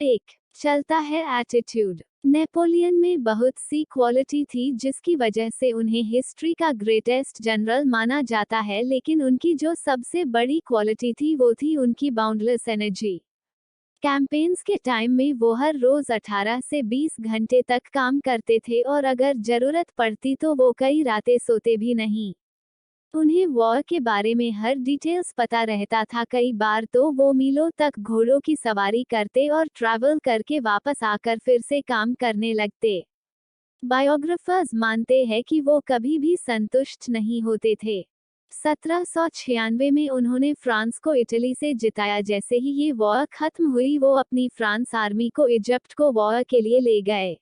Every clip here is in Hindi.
एक, चलता है एटीट्यूड। नेपोलियन में बहुत सी क्वालिटी थी जिसकी वजह से उन्हें हिस्ट्री का ग्रेटेस्ट जनरल माना जाता है, लेकिन उनकी जो सबसे बड़ी क्वालिटी थी वो थी उनकी बाउंडलेस एनर्जी। कैंपेन्स के टाइम में वो हर रोज 18 से 20 घंटे तक काम करते थे और अगर जरूरत पड़ती तो वो कई रातें सोते भी नहीं। उन्हें वॉर के बारे में हर डिटेल्स पता रहता था। कई बार तो वो मीलों तक घोड़ों की सवारी करते और ट्रैवल करके वापस आकर फिर से काम करने लगते। बायोग्राफर्स मानते हैं कि वो कभी भी संतुष्ट नहीं होते थे। 1796 में उन्होंने फ्रांस को इटली से जिताया। जैसे ही ये वॉर खत्म हुई वो अपनी फ्रांस आर्मी को इजिप्ट को वॉर के लिए ले गए।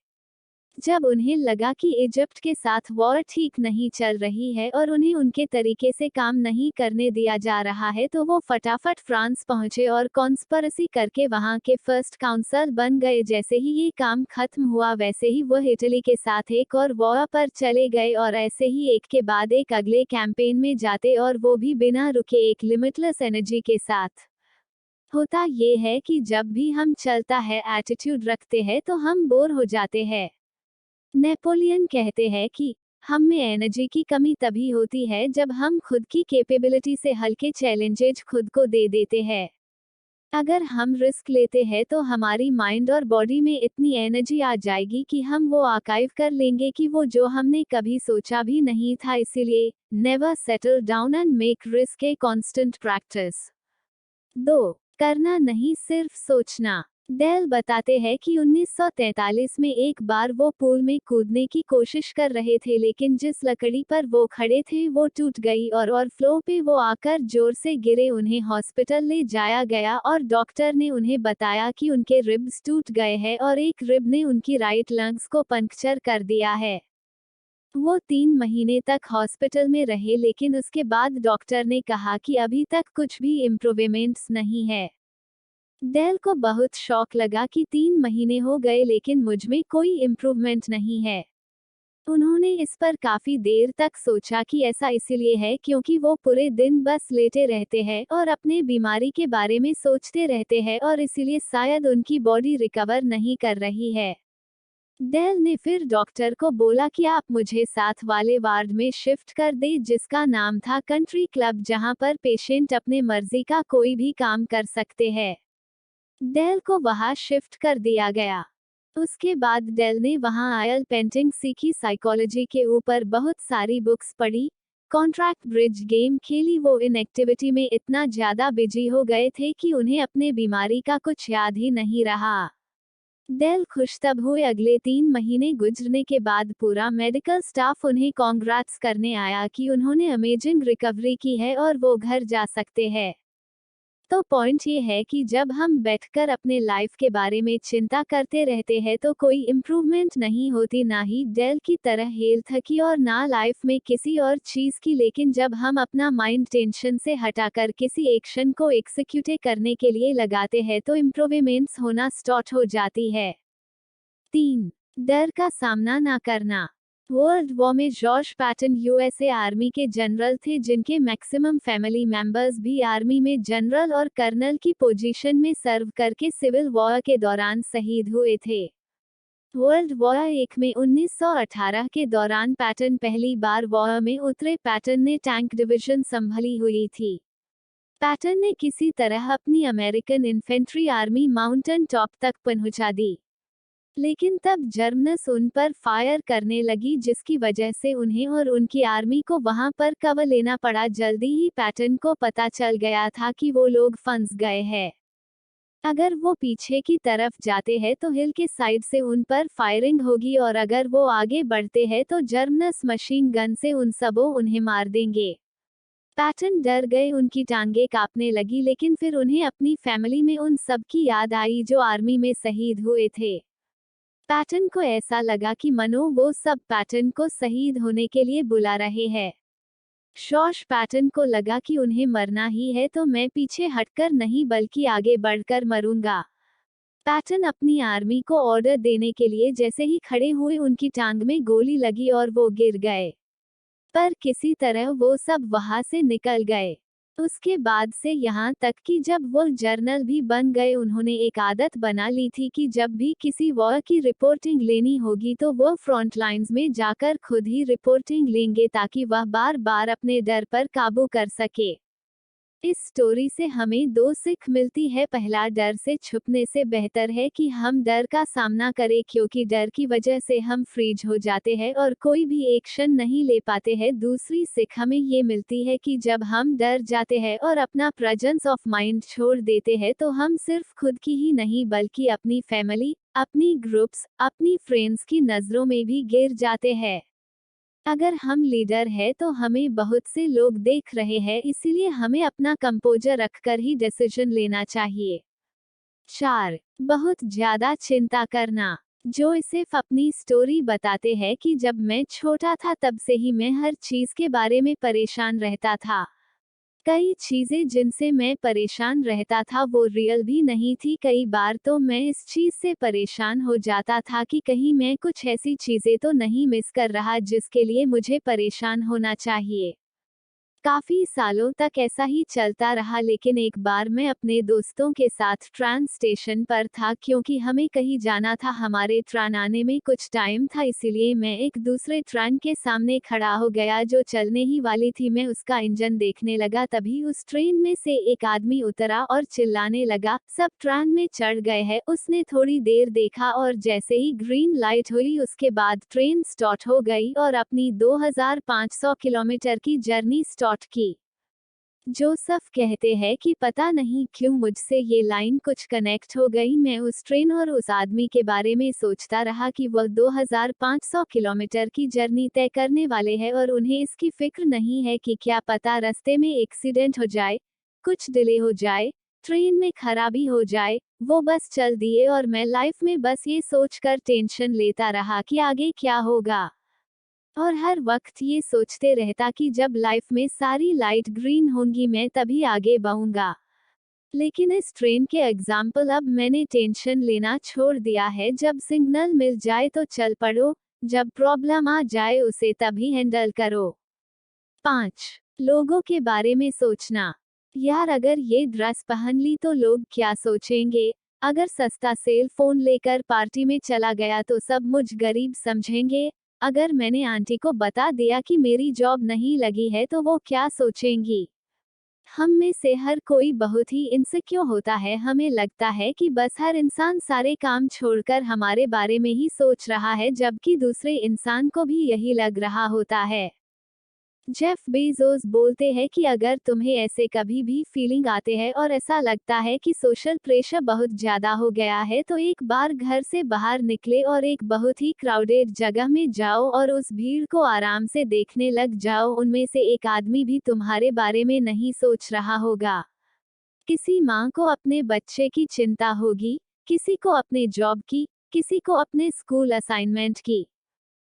जब उन्हें लगा कि इजिप्ट के साथ वॉर ठीक नहीं चल रही है और उन्हें उनके तरीके से काम नहीं करने दिया जा रहा है तो वो फटाफट फ्रांस पहुंचे और कॉन्स्पिरेसी करके वहां के फर्स्ट काउंसल बन गए। जैसे ही ये काम खत्म हुआ वैसे ही वह इटली के साथ एक और वॉर पर चले गए और ऐसे ही एक के बाद एक अगले कैंपेन में जाते और वो भी बिना रुके एक लिमिटलेस एनर्जी के साथ। होता ये है कि जब भी हम चलता है एटीट्यूड रखते हैं तो हम बोर हो जाते हैं। नेपोलियन कहते हैं कि हम में एनर्जी की कमी तभी होती है जब हम खुद की कैपेबिलिटी से हल्के चैलेंजेज खुद को दे देते हैं। अगर हम रिस्क लेते हैं तो हमारी माइंड और बॉडी में इतनी एनर्जी आ जाएगी कि हम वो आर्काइव कर लेंगे कि वो जो हमने कभी सोचा भी नहीं था। इसीलिए never settle down and make risk a constant practice. 2. करना नहीं सिर्फ सोचना। डेल बताते हैं कि 1943 में एक बार वो पूल में कूदने की कोशिश कर रहे थे, लेकिन जिस लकड़ी पर वो खड़े थे वो टूट गई और फ्लो पे वो आकर जोर से गिरे। उन्हें हॉस्पिटल ले जाया गया और डॉक्टर ने उन्हें बताया कि उनके रिब्स टूट गए हैं और एक रिब ने उनकी राइट लंग्स को पंक्चर कर दिया है। वो 3 महीने तक हॉस्पिटल में रहे, लेकिन उसके बाद डॉक्टर ने कहा कि अभी तक कुछ भी इम्प्रूवमेंट्स नहीं है। डेल को बहुत शॉक लगा कि 3 महीने हो गए लेकिन मुझ में कोई इम्प्रूवमेंट नहीं है। उन्होंने इस पर काफी देर तक सोचा कि ऐसा इसलिए है क्योंकि वो पूरे दिन बस लेटे रहते हैं और अपने बीमारी के बारे में सोचते रहते हैं और इसीलिए शायद उनकी बॉडी रिकवर नहीं कर रही है। डेल ने फिर डॉक्टर को बोला कि आप मुझे साथ वाले वार्ड में शिफ्ट कर दे जिसका नाम था कंट्री क्लब, जहां पर पेशेंट अपने मर्जी का कोई भी काम कर सकते हैं। डेल को वहां शिफ्ट कर दिया गया। उसके बाद डेल ने वहां आयल पेंटिंग सीखी, साइकोलॉजी के ऊपर बहुत सारी बुक्स पढ़ी, कॉन्ट्रैक्ट ब्रिज गेम खेली। वो इन एक्टिविटी में इतना ज्यादा बिजी हो गए थे कि उन्हें अपने बीमारी का कुछ याद ही नहीं रहा। डेल खुश तब हुए अगले 3 महीने गुजरने के बाद पूरा मेडिकल स्टाफ उन्हें कॉन्ग्रेट्स करने आया कि उन्होंने अमेजिंग रिकवरी की है और वो घर जा सकते हैं। तो पॉइंट ये है कि जब हम बैठकर अपने लाइफ के बारे में चिंता करते रहते हैं तो कोई इम्प्रूवमेंट नहीं होती, ना ही डेल की तरह हेल्थ की और ना लाइफ में किसी और चीज की। लेकिन जब हम अपना माइंड टेंशन से हटाकर किसी एक्शन को एग्जीक्यूट करने के लिए लगाते हैं तो इम्प्रूवमेंट्स होना स्टार्ट हो जाती है। 3. डर का सामना ना करना। वर्ल्ड वॉर में जॉर्ज पैटन यूएसए आर्मी के जनरल थे जिनके मैक्सिमम फैमिली मेंबर्स भी आर्मी में जनरल और कर्नल की पोजीशन में सर्व करके सिविल वॉर के दौरान शहीद हुए थे। वर्ल्ड वॉर 1 में 1918 के दौरान पैटन पहली बार वॉर में उतरे। पैटन ने टैंक डिवीजन संभाली हुई थी। पैटन ने किसी तरह अपनी American infantry army mountain top तक पहुंचा दी, लेकिन तब जर्मन्स उन पर फायर करने लगी जिसकी वजह से उन्हें और उनकी आर्मी को वहां पर कवर लेना पड़ा। जल्दी ही पैटन को पता चल गया था कि वो लोग फंस गए हैं। अगर वो पीछे की तरफ जाते हैं तो हिल के साइड से उन पर फायरिंग होगी और अगर वो आगे बढ़ते हैं तो जर्मन्स मशीन गन से उन सबों उन्हें मार देंगे। पैटन डर गए, उनकी टांगें कांपने लगी, लेकिन फिर उन्हें अपनी फैमिली में उन सब की याद आई जो आर्मी में शहीद हुए थे। पैटन को ऐसा लगा कि मनो वो सब पैटन को शहीद होने के लिए बुला रहे हैं। जॉर्ज पैटन को लगा कि उन्हें मरना ही है तो मैं पीछे हटकर नहीं बल्कि आगे बढ़कर मरूंगा। पैटन अपनी आर्मी को ऑर्डर देने के लिए जैसे ही खड़े हुए उनकी टांग में गोली लगी और वो गिर गए, पर किसी तरह वो सब वहां से निकल गए। उसके बाद से यहाँ तक कि जब वो जर्नल भी बन गए, उन्होंने एक आदत बना ली थी कि जब भी किसी वॉर की रिपोर्टिंग लेनी होगी तो वो फ्रंट लाइंस में जाकर खुद ही रिपोर्टिंग लेंगे ताकि वह बार बार अपने डर पर काबू कर सके। इस स्टोरी से हमें दो सीख मिलती है। पहला, डर से छुपने से बेहतर है कि हम डर का सामना करें, क्योंकि डर की वजह से हम फ्रीज हो जाते हैं और कोई भी एक्शन नहीं ले पाते हैं। दूसरी सीख हमें ये मिलती है कि जब हम डर जाते हैं और अपना प्रेजेंस ऑफ माइंड छोड़ देते हैं तो हम सिर्फ खुद की ही नहीं बल्कि अपनी फैमिली, अपनी ग्रुप्स, अपनी फ्रेंड्स की नज़रों में भी गिर जाते हैं। अगर हम लीडर है तो हमें बहुत से लोग देख रहे हैं, इसीलिए हमें अपना कंपोजर रखकर ही डिसीजन लेना चाहिए। 4. बहुत ज्यादा चिंता करना। जो सिर्फ अपनी स्टोरी बताते हैं कि जब मैं छोटा था तब से ही मैं हर चीज के बारे में परेशान रहता था। कई चीजें जिनसे मैं परेशान रहता था वो रियल भी नहीं थी। कई बार तो मैं इस चीज से परेशान हो जाता था कि कहीं मैं कुछ ऐसी चीजें तो नहीं मिस कर रहा जिसके लिए मुझे परेशान होना चाहिए। काफी सालों तक ऐसा ही चलता रहा, लेकिन एक बार मैं अपने दोस्तों के साथ ट्रेन स्टेशन पर था क्योंकि हमें कहीं जाना था। हमारे ट्रेन आने में कुछ टाइम था, इसीलिए मैं एक दूसरे ट्रेन के सामने खड़ा हो गया जो चलने ही वाली थी। मैं उसका इंजन देखने लगा, तभी उस ट्रेन में से एक आदमी उतरा और चिल्लाने लगा, सब ट्रेन में चढ़ गए हैं। उसने थोड़ी देर देखा और जैसे ही ग्रीन लाइट हुई उसके बाद ट्रेन स्टार्ट हो गई और अपनी 2500 किलोमीटर की जर्नी स्टार्ट की। जोसेफ कहते हैं कि पता नहीं क्यों मुझसे ये लाइन कुछ कनेक्ट हो गई। मैं उस ट्रेन और उस आदमी के बारे में सोचता रहा कि वह 2500 किलोमीटर की जर्नी तय करने वाले हैं और उन्हें इसकी फिक्र नहीं है कि क्या पता रास्ते में एक्सीडेंट हो जाए, कुछ डिले हो जाए, ट्रेन में खराबी हो जाए। वो बस चल दिए और मैं लाइफ में बस ये सोचकर टेंशन लेता रहा कि आगे क्या होगा, और हर वक्त ये सोचते रहता कि जब लाइफ में सारी लाइट ग्रीन होंगी मैं तभी आगे बढ़ूंगा। लेकिन इस ट्रेन के एग्जाम्पल अब मैंने टेंशन लेना छोड़ दिया है। जब सिग्नल मिल जाए तो चल पड़ो, जब प्रॉब्लम आ जाए उसे तभी हैंडल करो। 5. लोगों के बारे में सोचना। यार, अगर ये ड्रेस पहन ली तो लोग क्या सोचेंगे? अगर सस्ता सेल फोन लेकर पार्टी में चला गया तो सब मुझ गरीब समझेंगे। अगर मैंने आंटी को बता दिया कि मेरी जॉब नहीं लगी है तो वो क्या सोचेंगी? हम में से हर कोई बहुत ही इनसिक्योर होता है। हमें लगता है कि बस हर इंसान सारे काम छोड़कर हमारे बारे में ही सोच रहा है, जबकि दूसरे इंसान को भी यही लग रहा होता है। जेफ बेजोस बोलते हैं कि अगर तुम्हें ऐसे कभी भी फीलिंग आते हैं और ऐसा लगता है कि सोशल प्रेशर बहुत ज्यादा हो गया है तो एक बार घर से बाहर निकले और एक बहुत ही क्राउडेड जगह में जाओ और उस भीड़ को आराम से देखने लग जाओ। उनमें से एक आदमी भी तुम्हारे बारे में नहीं सोच रहा होगा। किसी माँ को अपने बच्चे की चिंता होगी, किसी को अपने जॉब की, किसी को अपने स्कूल असाइनमेंट की।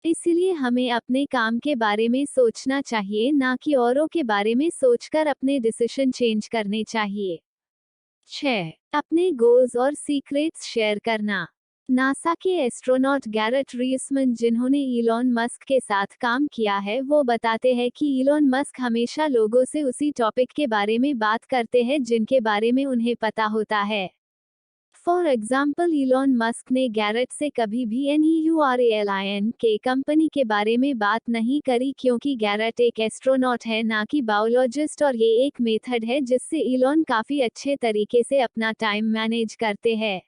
इसलिए हमें अपने काम के बारे में सोचना चाहिए, ना कि औरों के बारे में सोचकर अपने डिसीजन चेंज करने चाहिए। 6. अपने गोल्स और सीक्रेट्स शेयर करना। नासा के एस्ट्रोनॉट गैरेट रीसमन, जिन्होंने इलॉन मस्क के साथ काम किया है, वो बताते हैं कि इलॉन मस्क हमेशा लोगों से उसी टॉपिक के बारे में बात करते हैं जिनके बारे में उन्हें पता होता है। फॉर एग्जाम्पल, इलॉन मस्क ने गैरेट से कभी भी NEURALIN के कंपनी के बारे में बात नहीं करी क्योंकि गैरेट एक एस्ट्रोनॉट है, ना कि बायोलॉजिस्ट, और ये एक मेथड है जिससे इलॉन काफी अच्छे तरीके से अपना टाइम मैनेज करते हैं।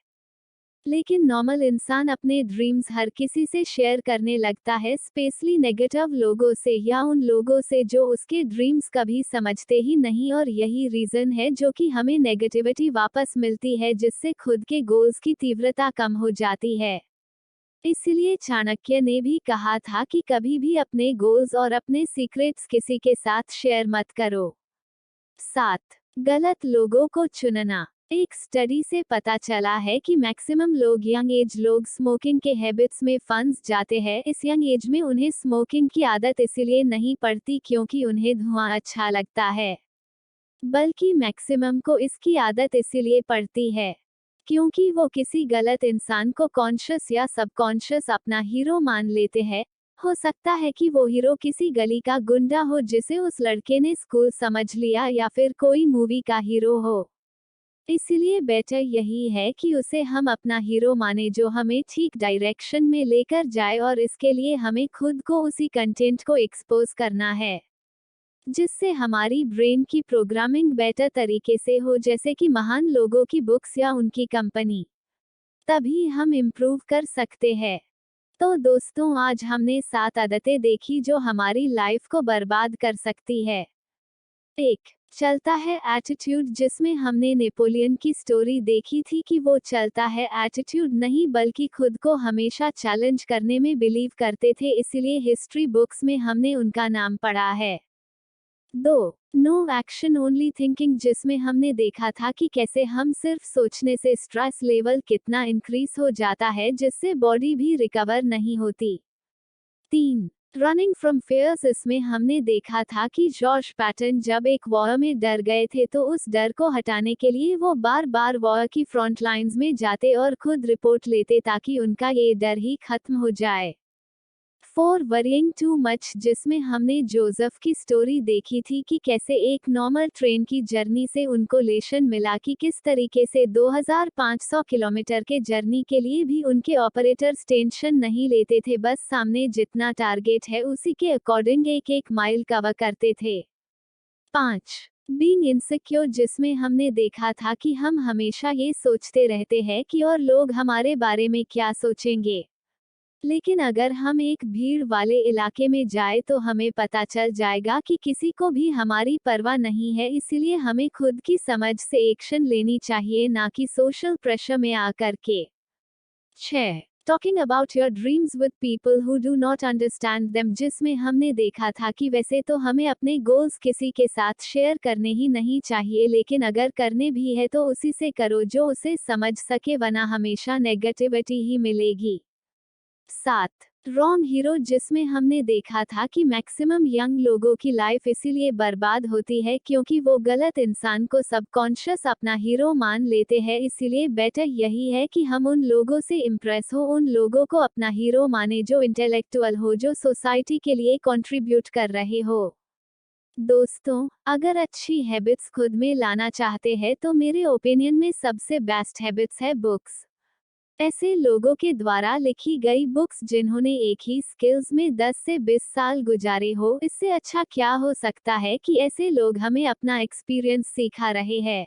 लेकिन नॉर्मल इंसान अपने ड्रीम्स हर किसी से शेयर करने लगता है, स्पेशली नेगेटिव लोगों से या उन लोगों से जो उसके ड्रीम्स कभी समझते ही नहीं, और यही रीजन है जो कि हमें नेगेटिविटी वापस मिलती है, जिससे खुद के गोल्स की तीव्रता कम हो जाती है। इसलिए चाणक्य ने भी कहा था कि कभी भी अपने गोल्स और अपने सीक्रेट्स किसी के साथ शेयर मत करो। 7. गलत लोगों को चुनना। एक स्टडी से पता चला है कि मैक्सिमम लोग, यंग एज लोग, स्मोकिंग के हैबिट्स में फंस जाते हैं। इस यंग एज में उन्हें स्मोकिंग की आदत इसलिए नहीं पड़ती क्योंकि उन्हें धुआं अच्छा लगता है, बल्कि मैक्सिमम को इसकी आदत इसलिए पड़ती है क्योंकि वो किसी गलत इंसान को कॉन्शियस या सबकॉन्शियस अपना हीरो मान लेते हैं। हो सकता है कि वो हीरो किसी गली का गुंडा हो जिसे उस लड़के ने स्कूल समझ लिया, या फिर कोई मूवी का हीरो हो। इसलिए बेटर यही है कि उसे हम अपना हीरो माने जो हमें ठीक डायरेक्शन में लेकर जाए, और इसके लिए हमें खुद को उसी कंटेंट को एक्सपोज करना है जिससे हमारी ब्रेन की प्रोग्रामिंग बेटर तरीके से हो, जैसे कि महान लोगों की बुक्स या उनकी कंपनी। तभी हम इम्प्रूव कर सकते हैं। तो दोस्तों, आज हमने 7 आदतें देखी जो हमारी लाइफ को बर्बाद कर सकती है। 1. चलता है एटीट्यूड, जिसमें हमने नेपोलियन की स्टोरी देखी थी कि वो चलता है एटीट्यूड नहीं बल्कि खुद को हमेशा चैलेंज करने में बिलीव करते थे, इसलिए हिस्ट्री बुक्स में हमने उनका नाम पढ़ा है। 2. नो एक्शन ओनली थिंकिंग, जिसमें हमने देखा था कि कैसे हम सिर्फ सोचने से स्ट्रेस लेवल कितना इंक्रीज हो जाता है जिससे बॉडी भी रिकवर नहीं होती। 3. रनिंग फ्रॉम फेयर्स, इसमें हमने देखा था कि जॉर्ज पैटन जब एक वॉर में डर गए थे तो उस डर को हटाने के लिए वो बार बार वॉर की फ्रंट लाइंस में जाते और खुद रिपोर्ट लेते ताकि उनका ये डर ही खत्म हो जाए। 4. वरिंग टू मच, जिसमें हमने जोसेफ की स्टोरी देखी थी कि कैसे एक नॉर्मल ट्रेन की जर्नी से उनको लेसन मिला कि किस तरीके से 2500 किलोमीटर के जर्नी के लिए भी उनके ऑपरेटर्स टेंशन नहीं लेते थे, बस सामने जितना टारगेट है उसी के अकॉर्डिंग एक एक माइल कवर करते थे। 5. बीइंग इनसिक्योर, जिसमें हमने देखा था कि हम हमेशा ये सोचते रहते हैं कि और लोग हमारे बारे में क्या सोचेंगे, लेकिन अगर हम एक भीड़ वाले इलाके में जाए तो हमें पता चल जाएगा कि किसी को भी हमारी परवाह नहीं है, इसीलिए हमें खुद की समझ से एक्शन लेनी चाहिए, ना कि सोशल प्रेशर में आकर के। 6. Talking about your dreams with people who do not understand them, जिसमें हमने देखा था कि वैसे तो हमें अपने गोल्स किसी के साथ शेयर करने ही नहीं चाहिए, लेकिन अगर करने भी है तो उसी से करो जो उसे समझ सके, वरना हमेशा नेगेटिविटी ही मिलेगी। 7. रॉन्ग हीरो, जिसमें हमने देखा था कि मैक्सिमम यंग लोगों की लाइफ इसीलिए बर्बाद होती है क्योंकि वो गलत इंसान को सबकॉन्शियस अपना हीरो मान लेते हैं, इसीलिए बेटर यही है कि हम उन लोगों से इम्प्रेस हो, उन लोगों को अपना हीरो माने जो इंटेलेक्चुअल हो, जो सोसाइटी के लिए कंट्रीब्यूट कर रहे हो। दोस्तों, अगर अच्छी हैबिट्स खुद में लाना चाहते हैं तो मेरे ओपिनियन में सबसे बेस्ट हैबिट्स है बुक्स। ऐसे लोगों के द्वारा लिखी गई बुक्स जिन्होंने एक ही स्किल्स में 10 से 20 साल गुजारे हो, इससे अच्छा क्या हो सकता है कि ऐसे लोग हमें अपना एक्सपीरियंस सिखा रहे हैं।